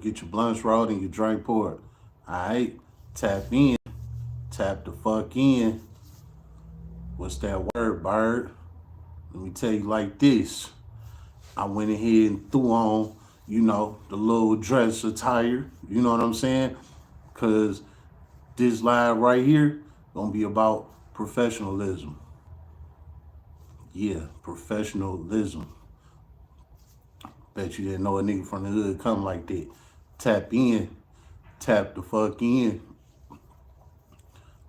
Get your blunts rolled and your drink poured. Alright? Tap in. Tap the fuck in. What's that word, bird? Let me tell you like this. I went ahead and threw on, the little dress attire. You know what I'm saying? Cause this live right here gonna be about professionalism. Yeah, professionalism. Bet you didn't know a nigga from the hood come like that. Tap in, tap the fuck in.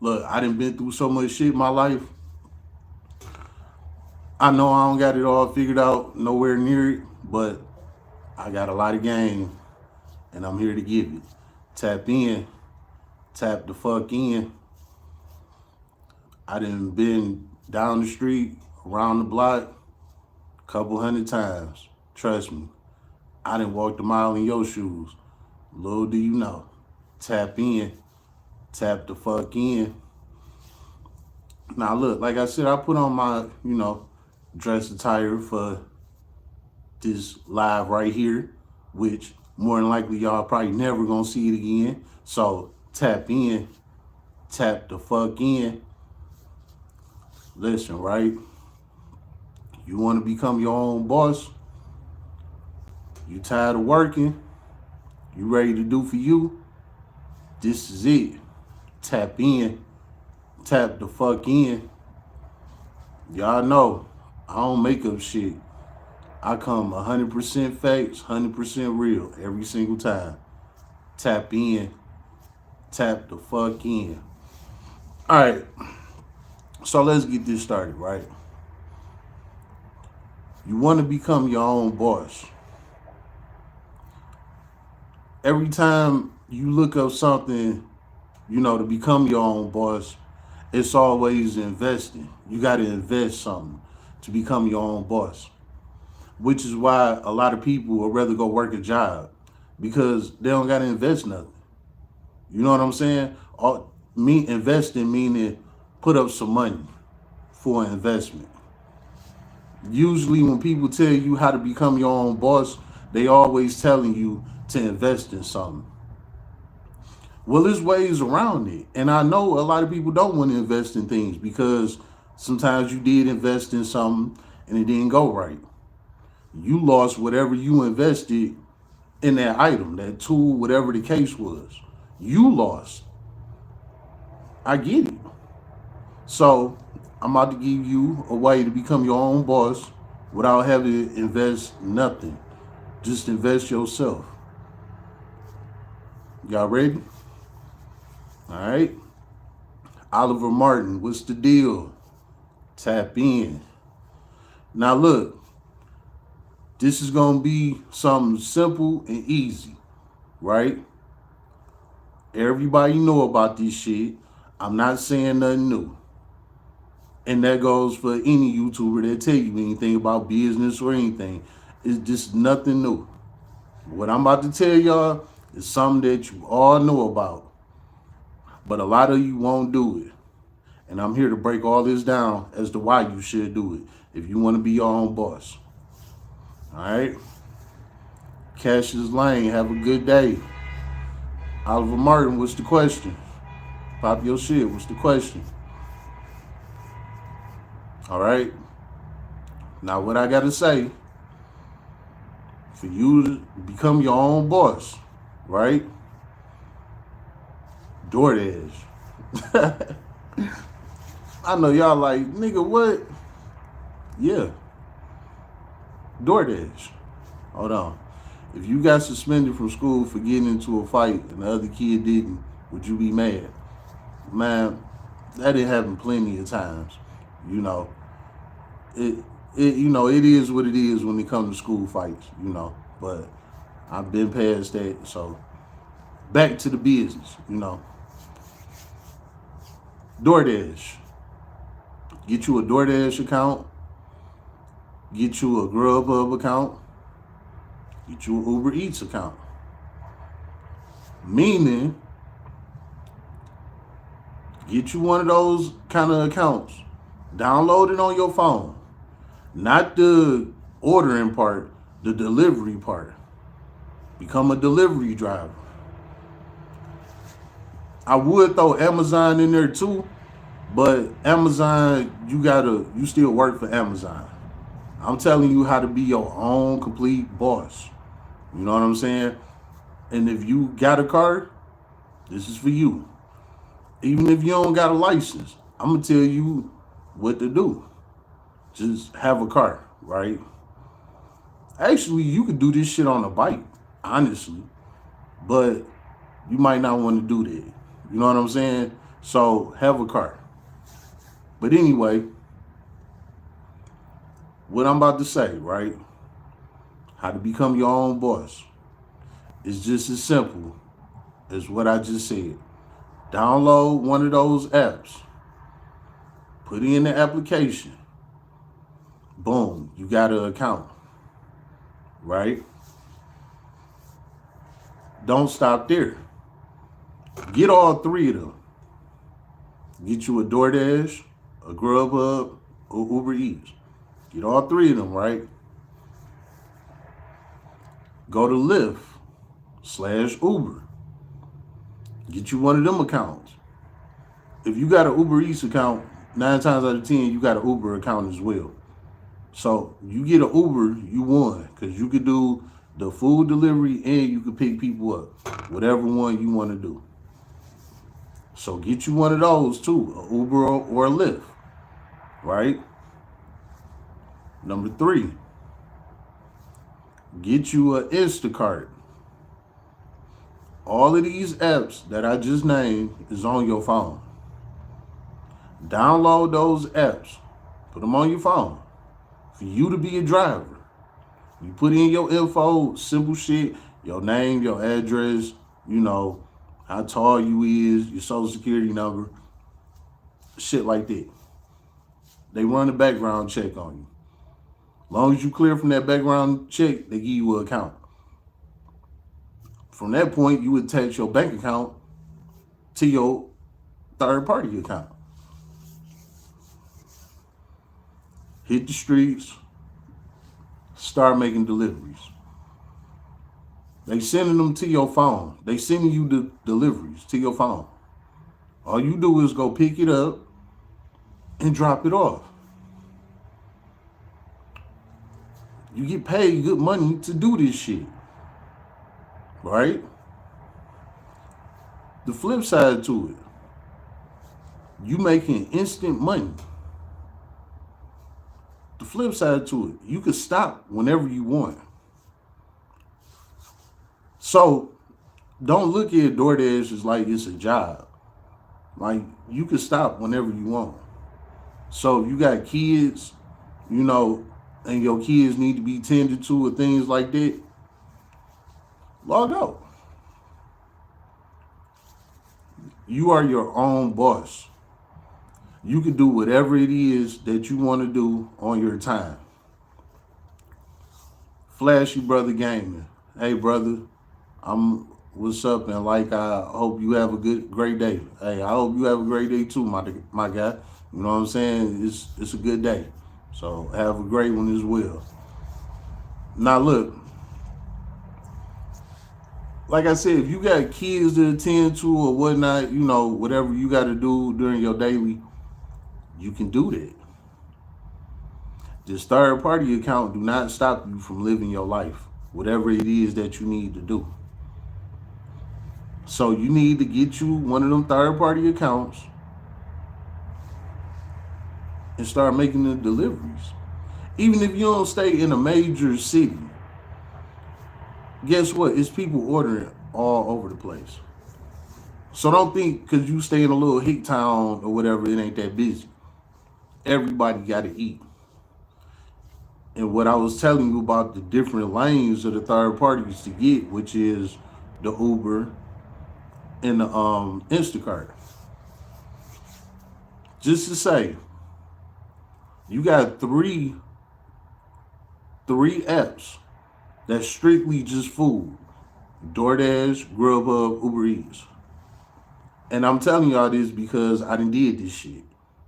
Look, I done been through so much shit in my life. I know I don't got it all figured out, nowhere near it, but I got a lot of game, and I'm here to give it. Tap in, tap the fuck in. I done been down the street, around the block, a couple hundred times. Trust me. I done walked a mile in your shoes. Little do you know. Tap in, tap the fuck in. Now look, like I said, I put on my, dress attire for this live right here, which more than likely y'all probably never gonna see it again. So tap in, tap the fuck in. Listen, right? You wanna become your own boss? You tired of working? You ready to do for you? This is it. Tap in, tap the fuck in. Y'all know, I don't make up shit. I come 100% facts, 100% real every single time. Tap in, tap the fuck in. All right, so let's get this started, right? You want to become your own boss. Every time you look up something, to become your own boss, it's always investing. You got to invest something to become your own boss, which is why a lot of people would rather go work a job because they don't got to invest nothing. You know what I'm saying? Me investing meaning put up some money for an investment. Usually when people tell you how to become your own boss, they always telling you to invest in something. Well, there's ways around it. And I know a lot of people don't want to invest in things because sometimes you did invest in something and it didn't go right. You lost whatever you invested in that item, that tool, whatever the case was. You lost. I get it. So I'm about to give you a way to become your own boss without having to invest nothing. Just invest yourself. Y'all ready? All right. Oliver Martin, what's the deal? Tap in. Now look, this is going to be something simple and easy, right? Everybody know about this shit. I'm not saying nothing new. And that goes for any YouTuber that tell you anything about business or anything. It's just nothing new. What I'm about to tell y'all is something that you all know about. But a lot of you won't do it. And I'm here to break all this down as to why you should do it if you want to be your own boss. All right? Cassius Lane, have a good day. Oliver Martin, what's the question? Pop your shit, what's the question? All right? Now, what I got to say, for you to become your own boss, right? DoorDash. I know y'all like, nigga, what? Yeah, DoorDash. Hold on. If you got suspended from school for getting into a fight and the other kid didn't, would you be mad? Man, that did happen plenty of times. You know, it is what it is when it comes to school fights, But I've been past that, so back to the business. DoorDash. Get you a DoorDash account. Get you a Grubhub account. Get you an Uber Eats account. Meaning, get you one of those kind of accounts. Download it on your phone. Not the ordering part, the delivery part. Become a delivery driver. I would throw Amazon in there too, but Amazon, you still work for Amazon. I'm telling you how to be your own complete boss. You know what I'm saying? And if you got a car, this is for you. Even if you don't got a license, I'm gonna tell you what to do. Just have a car, right? Actually, you could do this shit on a bike, honestly, but you might not want to do that. You know what I'm saying? So have a car. But anyway, what I'm about to say, right? How to become your own boss. It's just as simple as what I just said. Download one of those apps. Put in the application. Boom, you got an account, right? Don't stop there. Get all three of them. Get you a DoorDash, a Grubhub, or Uber Eats. Get all three of them, right? Go to Lyft/Uber. Get you one of them accounts. If you got an Uber Eats account, 9 times out of 10, you got an Uber account as well. So you get an Uber, you won, because you could do the food delivery and you could pick people up, whatever one you want to do. So get you one of those too, an Uber or a Lyft, right? Number 3, get you an Instacart. All of these apps that I just named is on your phone. Download those apps, put them on your phone. For you to be a driver, you put in your info, simple shit, your name, your address, how tall you is, your social security number, shit like that. They run a background check on you. As long as you clear from that background check, they give you an account. From that point, you attach your bank account to your third-party account. Hit the streets, start making deliveries. They sending them to your phone. They sending you the deliveries to your phone. All you do is go pick it up and drop it off. You get paid good money to do this shit, right? The flip side to it, you making instant money. The flip side to it, you can stop whenever you want. So don't look at DoorDash as like it's a job. Like, you can stop whenever you want. So if you got kids, and your kids need to be tended to or things like that, log out. You are your own boss. You can do whatever it is that you want to do on your time. Flashy Brother Gaming. Hey, brother, what's up? And I hope you have a great day. Hey, I hope you have a great day too, my guy. You know what I'm saying? It's a good day. So have a great one as well. Now look, like I said, if you got kids to attend to or whatnot, whatever you got to do during your daily, you can do that. This third-party account do not stop you from living your life, whatever it is that you need to do. So you need to get you one of them third-party accounts and start making the deliveries. Even if you don't stay in a major city, guess what? It's people ordering all over the place. So don't think because you stay in a little hick town or whatever, it ain't that busy. Everybody got to eat. And what I was telling you about the different lanes of the third parties to get, which is the Uber and the Instacart. Just to say, you got three apps that's strictly just food. DoorDash, Grubhub, Uber Eats. And I'm telling y'all this because I done did this shit.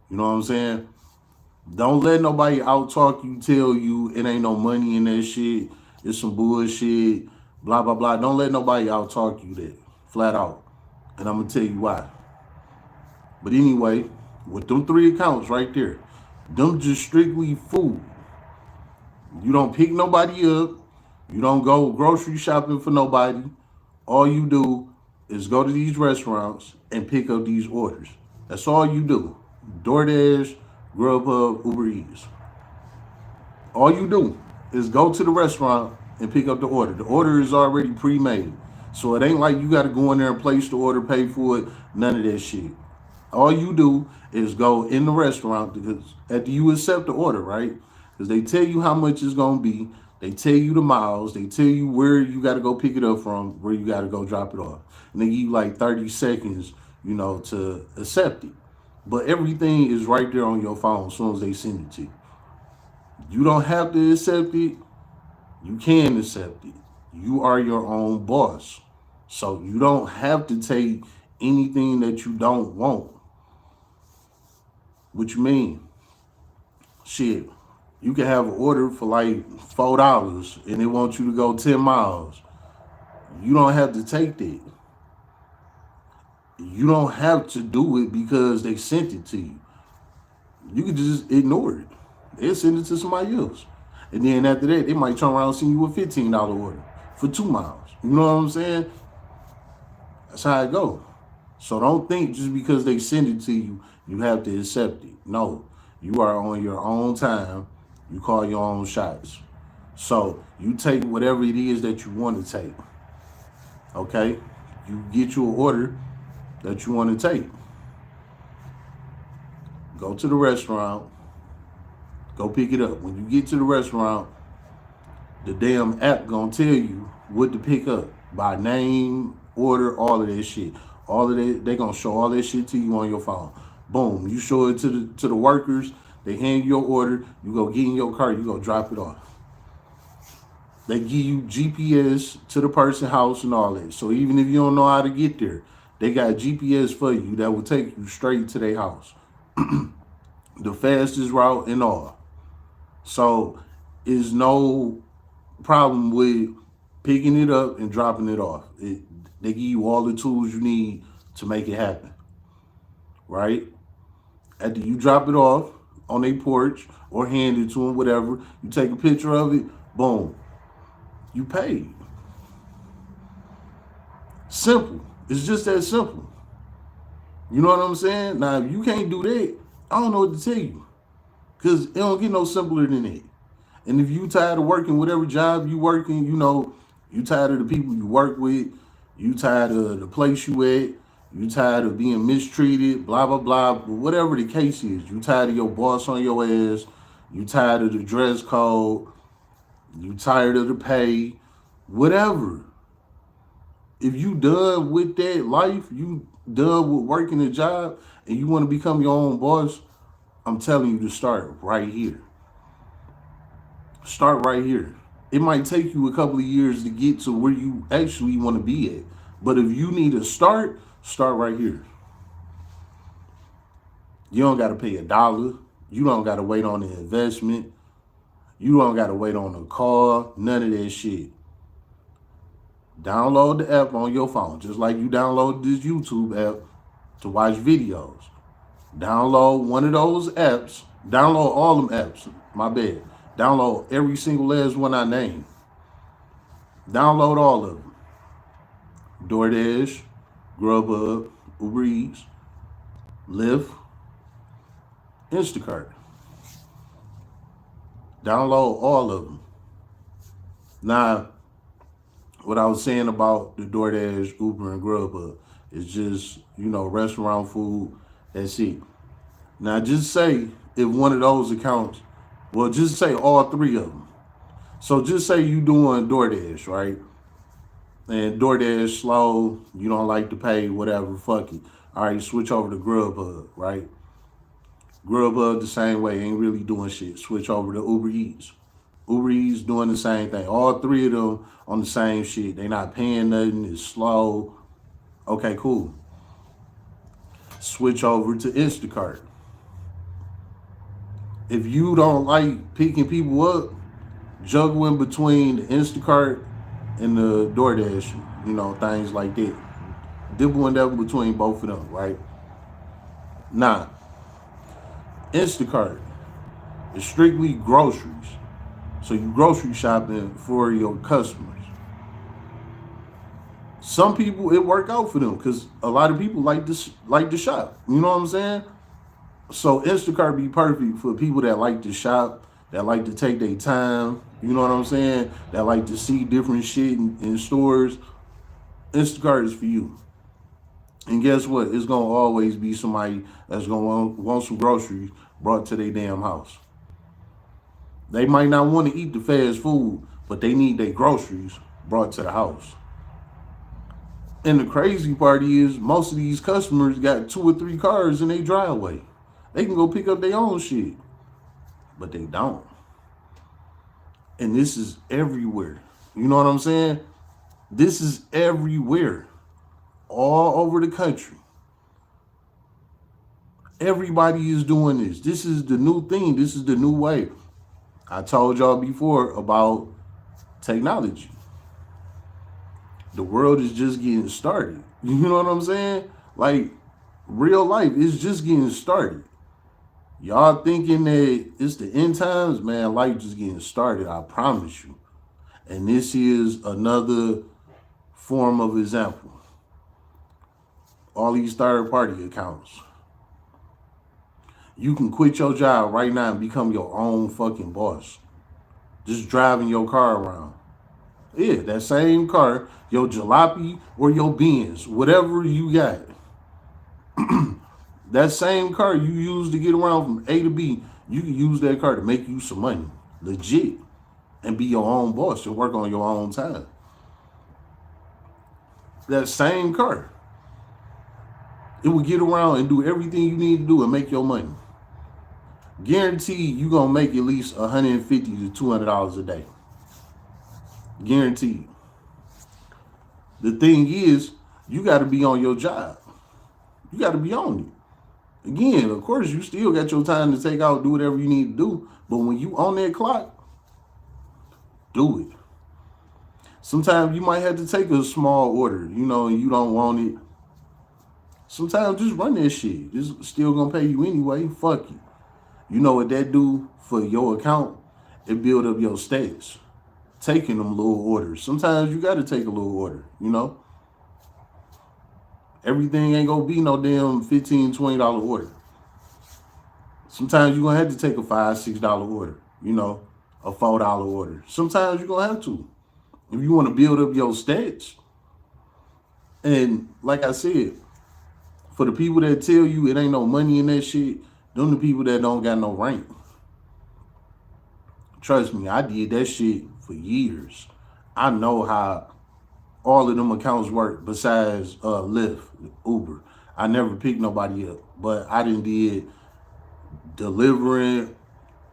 You know what I'm saying? Don't let nobody out talk you, tell you it ain't no money in that shit. It's some bullshit. Blah, blah, blah. Don't let nobody out talk you that. Flat out. And I'm going to tell you why. But anyway, with them 3 accounts right there, them just strictly food. You don't pick nobody up. You don't go grocery shopping for nobody. All you do is go to these restaurants and pick up these orders. That's all you do. DoorDash, Grubhub, Uber Eats. All you do is go to the restaurant and pick up the order. The order is already pre-made. So it ain't like you got to go in there and place the order, pay for it, none of that shit. All you do is go in the restaurant because after you accept the order, right? Because they tell you how much it's going to be. They tell you the miles. They tell you where you got to go pick it up from, where you got to go drop it off. And they give you like 30 seconds, to accept it. But everything is right there on your phone as soon as they send it to you. You don't have to accept it. You can accept it. You are your own boss. So you don't have to take anything that you don't want. What you mean? Shit. You can have an order for like $4 and they want you to go 10 miles. You don't have to take that. You don't have to do it because they sent it to you. You can just ignore it. They'll send it to somebody else. And then after that, they might turn around and send you a $15 order for 2 miles. You know what I'm saying? That's how it goes. So don't think just because they send it to you, you have to accept it. No, you are on your own time. You call your own shots. So you take whatever it is that you want to take. Okay? You get you an order that you want to take. Go to the restaurant. Go pick it up. When you get to the restaurant, the damn app gonna tell you what to pick up by name, order, all of that shit. All of that, they gonna show all that shit to you on your phone. Boom, you show it to the workers. They hand you your order. You go get in your car. You go drop it off. They give you GPS to the person's house and all that. So even if you don't know how to get there, they got GPS for you that will take you straight to their house. The fastest route and all. So is no problem with picking it up and dropping it off. They give you all the tools you need to make it happen. Right? After you drop it off on their porch or hand it to them, whatever, you take a picture of it, boom. You paid. Simple. It's just that simple. You know what I'm saying? Now, if you can't do that, I don't know what to tell you. Because it don't get no simpler than that. And if you tired of working whatever job you working, you tired of the people you work with, you tired of the place you at, you tired of being mistreated, blah, blah, blah, whatever the case is. You tired of your boss on your ass, you tired of the dress code, you tired of the pay, whatever. If you done with that life, you done with working a job, and you want to become your own boss, I'm telling you to start right here. Start right here. It might take you a couple of years to get to where you actually want to be at. But if you need to start right here. You don't got to pay $1. You don't got to wait on the investment. You don't got to wait on a call. None of that shit. Download the app on your phone, just like you download this YouTube app to watch videos. Download one of those apps. Download all them apps. My bad. Download every single last one I named. Download all of them. DoorDash, Grubhub, Uber Eats, Lyft, Instacart. Download all of them. Now, what I was saying about the DoorDash, Uber, and Grubhub is just, restaurant food. That's it. Now, just say if one of those accounts, well, just say all 3 of them. So just say you doing DoorDash, right? And DoorDash slow, you don't like to pay, whatever, fuck it. All right, switch over to Grubhub, right? Grubhub the same way, ain't really doing shit. Switch over to Uber Eats. Uber Eats doing the same thing. All 3 of them on the same shit. They not paying nothing, it's slow. Okay, cool. Switch over to Instacart. If you don't like picking people up, juggling between the Instacart and the DoorDash, things like that. Dibble and dabble between both of them, right? Now, Instacart is strictly groceries. So you grocery shopping for your customers. Some people it work out for them because a lot of people like to shop. You know what I'm saying? So Instacart be perfect for people that like to shop, that like to take their time. You know what I'm saying? That like to see different shit in stores. Instacart is for you. And guess what? It's gonna always be somebody that's gonna want some groceries brought to their damn house. They might not want to eat the fast food, but they need their groceries brought to the house. And the crazy part is most of these customers got 2 or 3 cars in their driveway. They can go pick up their own shit, but they don't. And this is everywhere. You know what I'm saying? This is everywhere, all over the country. Everybody is doing this. This is the new thing. This is the new way. I told y'all before about technology. The world is just getting started. You know what I'm saying? Like, real life is just getting started. Y'all thinking that it's the end times? Man, life just getting started, I promise you. And this is another form of example. All these third-party accounts. You can quit your job right now and become your own fucking boss. Just driving your car around. Yeah, that same car, your jalopy or your Benz, whatever you got. That same car you use to get around from A to B, you can use that car to make you some money. Legit. And be your own boss and work on your own time. That same car. It will get around and do everything you need to do and make your money. Guaranteed you're going to make at least $150 to $200 a day. Guaranteed. The thing is, you got to be on your job. You got to be on it. Again, of course, you still got your time to take out, do whatever you need to do. But when you on that clock, do it. Sometimes you might have to take a small order, and you don't want it. Sometimes just run that shit. It's still going to pay you anyway. Fuck it. You know what that do for your account? It build up your stats. Taking them little orders. Sometimes you got to take a little order, Everything ain't going to be no damn $15, $20 order. Sometimes you're going to have to take a $5, $6 order, a $4 order. Sometimes you're going to have to. If you want to build up your stats. And like I said, for the people that tell you it ain't no money in that shit, them the people that don't got no rank. Trust me, I did that shit for years. I know how all of them accounts work besides Lyft, Uber. I never picked nobody up, but I did delivering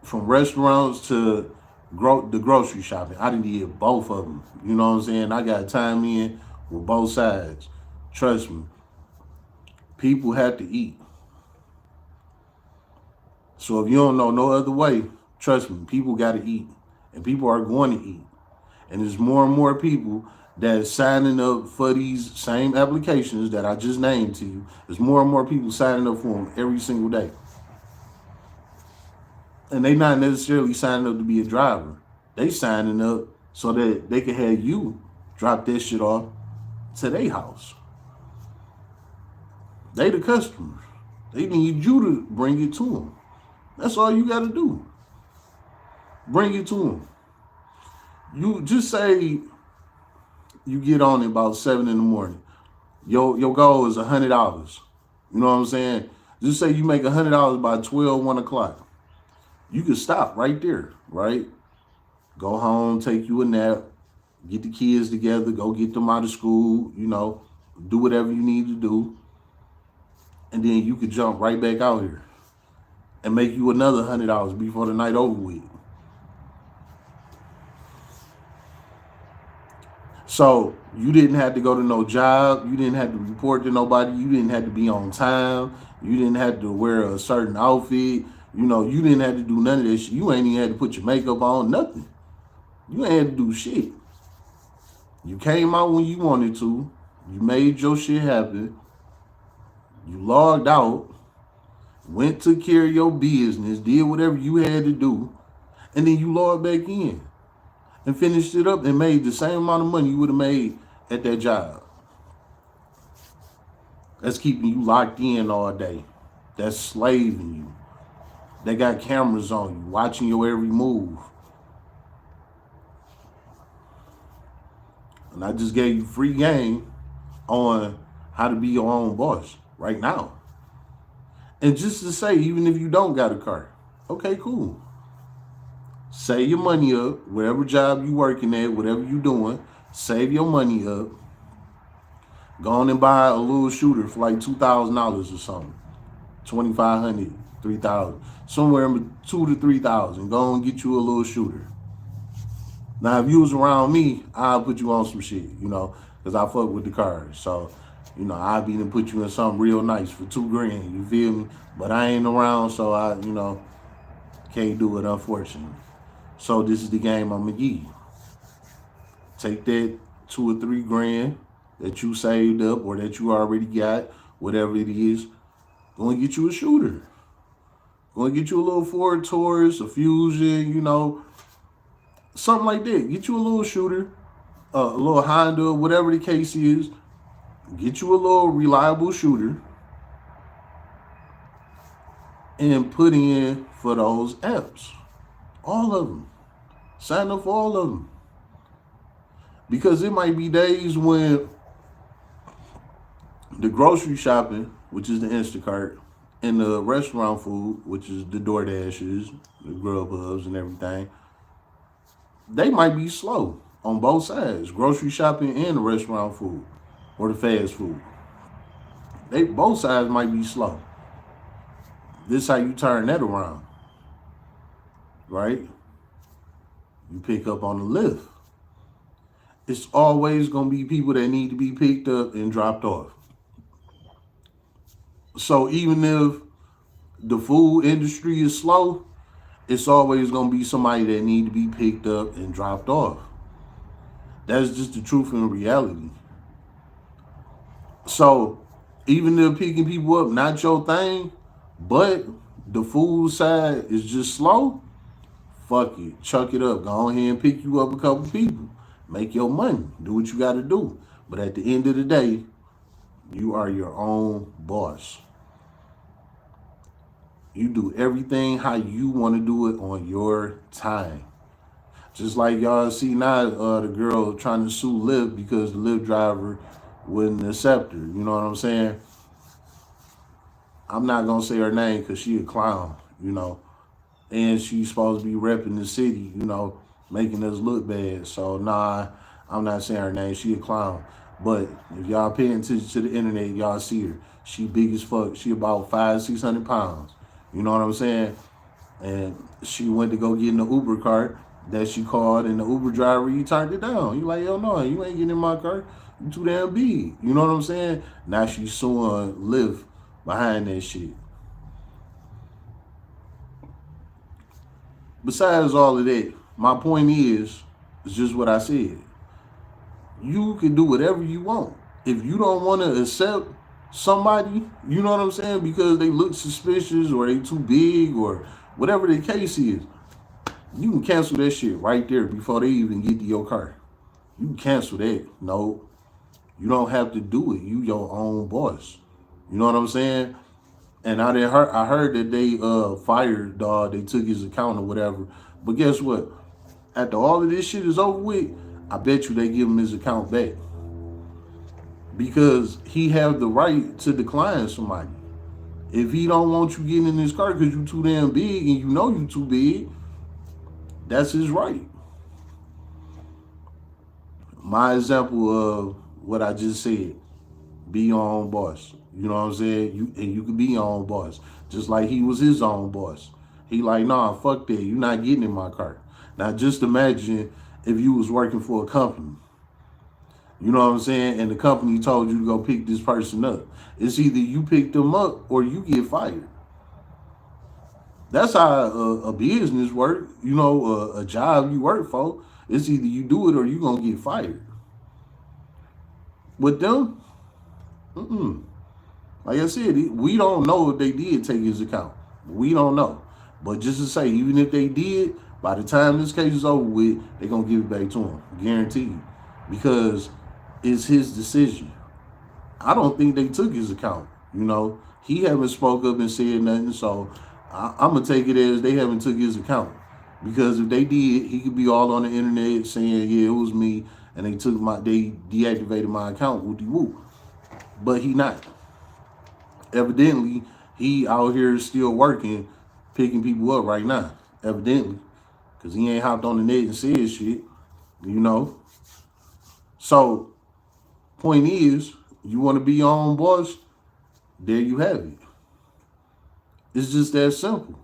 from restaurants to the grocery shopping. I did both of them. You know what I'm saying? I got time in with both sides. Trust me. People have to eat. So if you don't know no other way, trust me, people got to eat. And people are going to eat. And there's more and more people that's signing up for these same applications that I just named to you. There's more and more people signing up for them every single day. And they not necessarily signing up to be a driver. They signing up so that they can have you drop that shit off to their house. They the customers. They need you to bring it to them. That's all you got to do. Bring it to them. You just say you get on at about 7 in the morning. Your goal is $100. You know what I'm saying? Just say you make $100 by 12, 1 o'clock. You can stop right there, right? Go home, take you a nap, get the kids together, go get them out of school, do whatever you need to do. And then you could jump right back out here and make you another $100 before the night over with. So you didn't have to go to no job. You didn't have to report to nobody. You didn't have to be on time. You didn't have to wear a certain outfit. You didn't have to do none of this shit. You ain't even had to put your makeup on, nothing. You ain't had to do shit. You came out when you wanted to. You made your shit happen. You logged out, went took care of your business, did whatever you had to do, and then you logged back in and finished it up and made the same amount of money you would have made at that job. That's keeping you locked in all day. That's slaving you. They got cameras on you, watching your every move. And I just gave you free game on how to be your own boss right now. And just to say, even if you don't got a car, okay, cool. Save your money up, whatever job you working at, whatever you doing, save your money up. Go on and buy a little shooter for like $2,000 or something. 2,500, 3,000, somewhere in 2,000 to 3,000. Go and get you a little shooter. Now, if you was around me, I'll put you on some shit, because I fuck with the cars. So, I'll be to put you in something real nice for $2,000. You feel me? But I ain't around, so I, can't do it, unfortunately. So this is the game I'm gonna give you. Take that $2 or $3,000 that you saved up or that you already got, whatever it is. Go and get you a shooter. Go and get you a little Ford Taurus, a Fusion, something like that. Get you a little shooter, a little Honda, whatever the case is. Get you a little reliable shooter and put in for those apps. All of them. Sign up for all of them. Because it might be days when the grocery shopping, which is the Instacart, and the restaurant food, which is the DoorDashes, the Grubhubs and everything, they might be slow on both sides, grocery shopping and the restaurant food or the fast food. Both sides might be slow. This is how you turn that around, right? You pick up on the lift. It's always going to be people that need to be picked up and dropped off. So even if the food industry is slow, it's always going to be somebody that need to be picked up and dropped off. That's just the truth and reality. So even if picking people up, not your thing, but the food side is just slow, fuck it. Chuck it up. Go ahead and pick you up a couple people. Make your money. Do what you got to do. But at the end of the day, you are your own boss. You do everything how you want to do it on your time. Just like y'all see now, the girl trying to sue Lyft because the Lyft driver wouldn't accept her. You know what I'm saying? I'm not going to say her name because she a clown, and she's supposed to be repping the city, making us look bad. So, nah, I'm not saying her name. She a clown. But if y'all pay attention to the internet, y'all see her. She big as fuck. She about 500-600 pounds. You know what I'm saying? And she went to go get in the Uber cart that she called, and the Uber driver, he turned it down. You like, hell no, you ain't getting in my car. You too damn big. You know what I'm saying? Now she's suing Lyft behind that shit. Besides all of that, my point is just what I said. You can do whatever you want. If you don't want to accept somebody, you know what I'm saying, because they look suspicious or they too big or whatever the case is, you can cancel that shit right there before they even get to your car. You can cancel that. No, you don't have to do it. You your own boss. You know what I'm saying? And I heard that they fired dog. They took his account or whatever. But guess what? After all of this shit is over with, I bet you they give him his account back. Because he have the right to decline somebody. If he don't want you getting in his car because you too damn big and you know you too big, that's his right. My example of what I just said, be your own boss. You know what I'm saying? You can be your own boss. Just like he was his own boss. He like, nah, fuck that. You're not getting in my car. Now just imagine if you was working for a company. You know what I'm saying? And the company told you to go pick this person up. It's either you pick them up or you get fired. That's how a business work. A job you work for. It's either you do it or you going to get fired. With them, mm-mm. Like I said, we don't know if they did take his account. We don't know. But just to say, even if they did, by the time this case is over with, they're going to give it back to him. Guaranteed. Because it's his decision. I don't think they took his account. He haven't spoke up and said nothing. So I'm going to take it as they haven't took his account. Because if they did, he could be all on the internet saying, yeah, it was me. And they deactivated my account. Whoopty whoop. But he not. Evidently, he out here still working, picking people up right now. Evidently, because he ain't hopped on the net and said shit. So, point is, you want to be your own boss? There you have it. It's just that simple.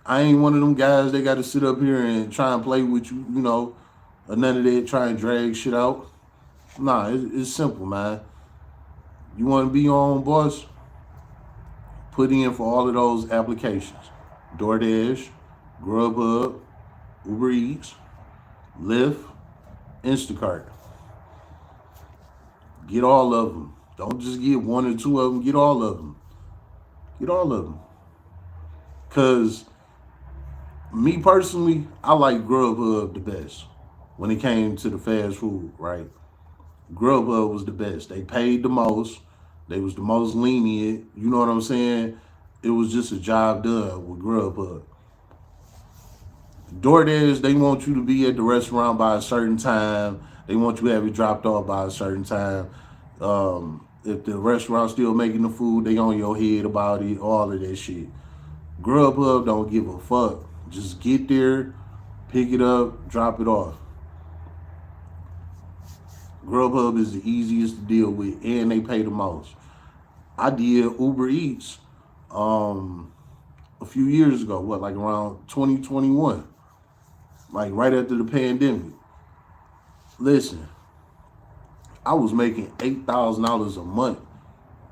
I ain't one of them guys that got to sit up here and try and play with you. Or none of that. Try and drag shit out. Nah, it's simple, man. You want to be your own boss? Put in for all of those applications. DoorDash, Grubhub, Uber Eats, Lyft, Instacart. Get all of them. Don't just get one or two of them. Get all of them. Get all of them. Because me personally, I like Grubhub the best when it came to the fast food, right? Grubhub was the best. They paid the most. They was the most lenient. You know what I'm saying? It was just a job done with Grubhub. DoorDash, they want you to be at the restaurant by a certain time. They want you to have it dropped off by a certain time. If the restaurant's still making the food, they on your head about it, all of that shit. Grubhub don't give a fuck. Just get there, pick it up, drop it off. Grubhub is the easiest to deal with, and they pay the most. I did Uber Eats a few years ago, like around 2021, like right after the pandemic. Listen, I was making $8,000 a month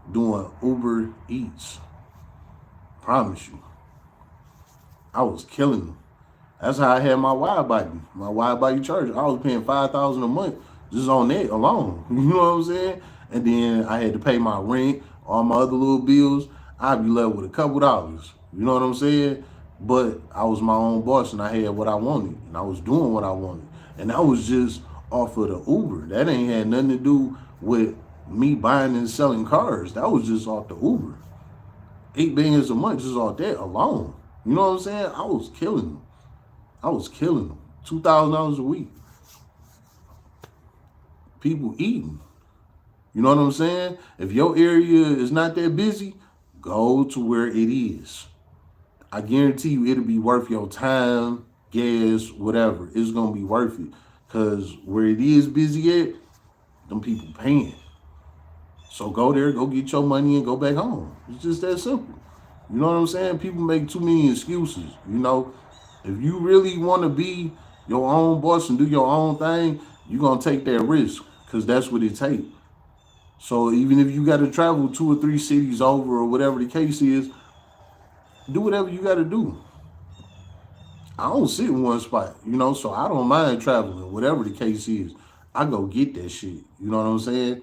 doing Uber Eats. Promise you. I was killing them. That's how I had my wide body charger. I was paying $5,000 a month just on that alone. You know what I'm saying? And then I had to pay my rent, all my other little bills. I'd be left with a couple dollars. You know what I'm saying? But I was my own boss and I had what I wanted. And I was doing what I wanted. And that was just off of the Uber. That ain't had nothing to do with me buying and selling cars. That was just off the Uber. $8 a month just off that alone. You know what I'm saying? I was killing them. $2,000 a week. People eating. You know what I'm saying? If your area is not that busy, go to where it is. I guarantee you it'll be worth your time, gas, whatever. It's going to be worth it. Because where it is busy at, them people paying. So go there, go get your money and go back home. It's just that simple. You know what I'm saying? People make too many excuses. If you really want to be your own boss and do your own thing, you're going to take that risk because that's what it takes. So even if you got to travel 2 or 3 cities over or whatever the case is, do whatever you got to do. I don't sit in one spot, so I don't mind traveling, whatever the case is. I go get that shit. You know what I'm saying?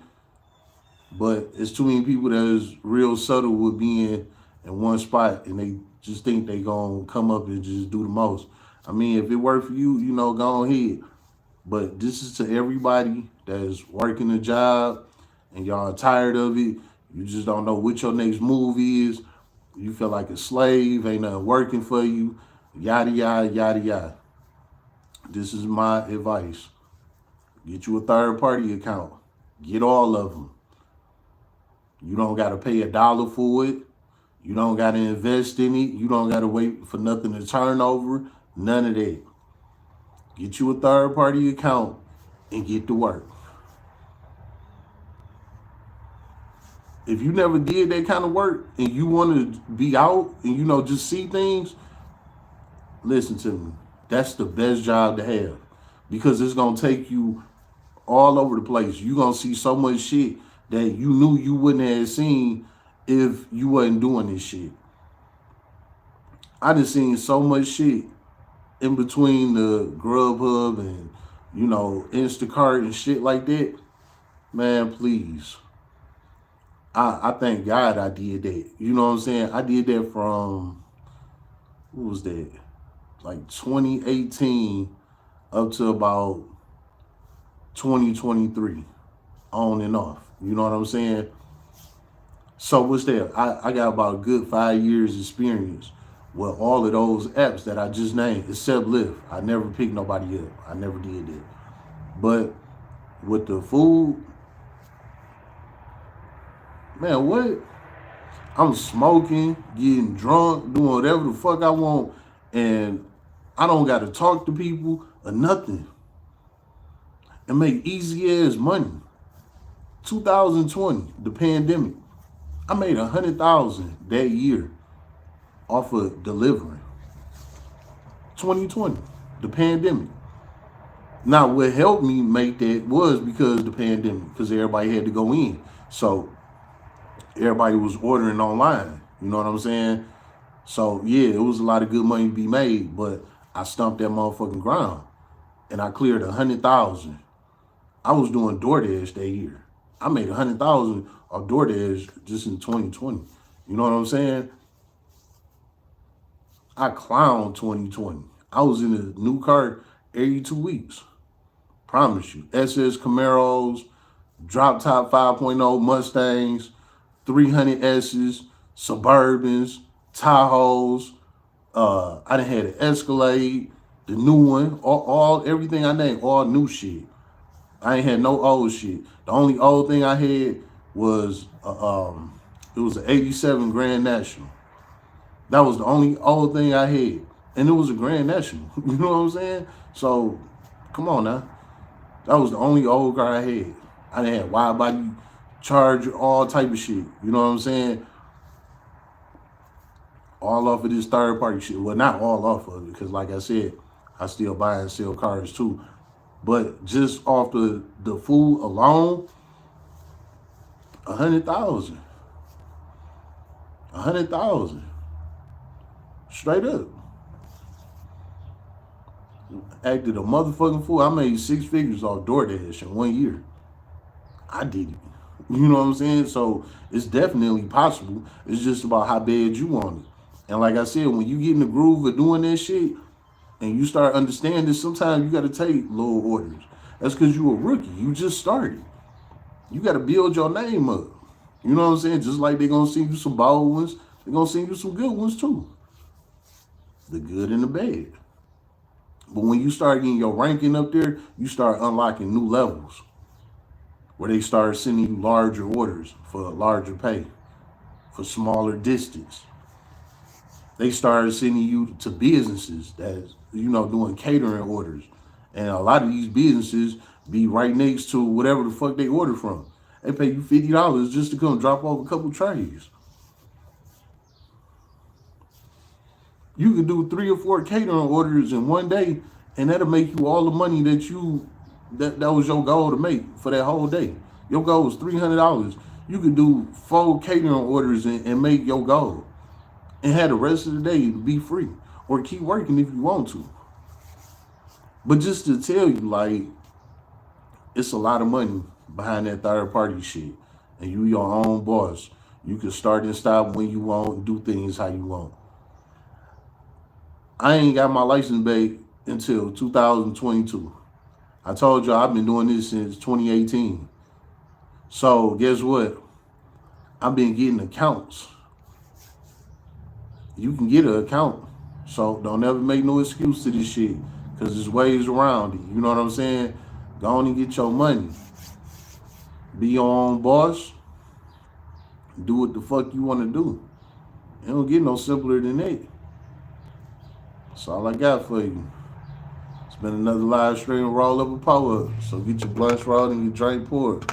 But it's too many people that is real subtle with being in one spot and they just think they gonna come up and just do the most. I mean, if it worked for you, go ahead. But this is to everybody that's working a job and y'all are tired of it. You just don't know what your next move is. You feel like a slave, ain't nothing working for you, yada, yada, yada, yada. This is my advice. Get you a third-party account. Get all of them. You don't got to pay $1 for it. You don't got to invest in it. You don't got to wait for nothing to turn over. None of that. Get you a third-party account and get to work. If you never did that kind of work and you want to be out and, just see things, listen to me. That's the best job to have because it's going to take you all over the place. You're going to see so much shit that you knew you wouldn't have seen if you wasn't doing this shit. I done seen so much shit in between the Grubhub and, Instacart and shit like that. Man, please. I thank God I did that. You know what I'm saying? I did that from, what was that? Like 2018 up to about 2023, on and off. You know what I'm saying? So what's that? I got about a good 5 years experience with all of those apps that I just named, except Lyft. I never picked nobody up. I never did that. But with the food, man, what? I'm smoking, getting drunk, doing whatever the fuck I want, and I don't got to talk to people or nothing, and make easy ass money. 2020, the pandemic, I made 100,000 that year off of delivering. 2020, the pandemic. Now, what helped me make that was because of the pandemic, because everybody had to go in. So everybody was ordering online. You know what I'm saying? So yeah, it was a lot of good money to be made, but I stumped that motherfucking ground and I cleared 100,000. I was doing DoorDash that year. I made 100,000 off DoorDash just in 2020. You know what I'm saying? I clowned 2020. I was in a new car every 2 weeks. Promise you. SS Camaros, drop top 5.0 Mustangs, 300Ss, Suburbans, Tahoes. I done had an Escalade, the new one, all everything I named, all new shit. I ain't had no old shit. The only old thing I had was it was an '87 Grand National. That was the only old thing I had, and it was a Grand National. You know what I'm saying? So, come on now. That was the only old car I had. I done had wide body Charger, all type of shit. You know what I'm saying? All off of this third party shit. Well, not all off of it, because like I said, I still buy and sell cars too. But just off the food alone, 100,000. 100,000. Straight up. Acted a motherfucking fool. I made 6 figures off DoorDash in 1 year. I did it. You know what I'm saying? So it's definitely possible. It's just about how bad you want it. And like I said, when you get in the groove of doing that shit and you start understanding, sometimes you got to take low orders. That's because you a rookie. You just started. You got to build your name up. You know what I'm saying? Just like they're going to send you some bold ones, they're going to send you some good ones too. The good and the bad. But when you start getting your ranking up there, you start unlocking new levels where they start sending you larger orders for larger pay, for smaller distance. They started sending you to businesses that, doing catering orders. And a lot of these businesses be right next to whatever the fuck they order from. They pay you $50 just to come drop off a couple trays. You can do 3 or 4 catering orders in one day, and that'll make you all the money that was your goal to make for that whole day. Your goal was $300. You could do 4 catering orders and make your goal, and have the rest of the day to be free, or keep working if you want to. But just to tell you, like, it's a lot of money behind that third party shit, and you your own boss. You can start and stop when you want and do things how you want. I ain't got my license back until 2022. I told you I've been doing this since 2018. So guess what? I've been getting accounts. You can get an account. So don't ever make no excuse to this shit, because there's ways around it. You know what I'm saying? Go on and get your money. Be your own boss. Do what the fuck you want to do. It don't get no simpler than that. That's all I got for you. It's been another live stream, Roll Up a Power Up. So get your blunts rolled and your drink poured.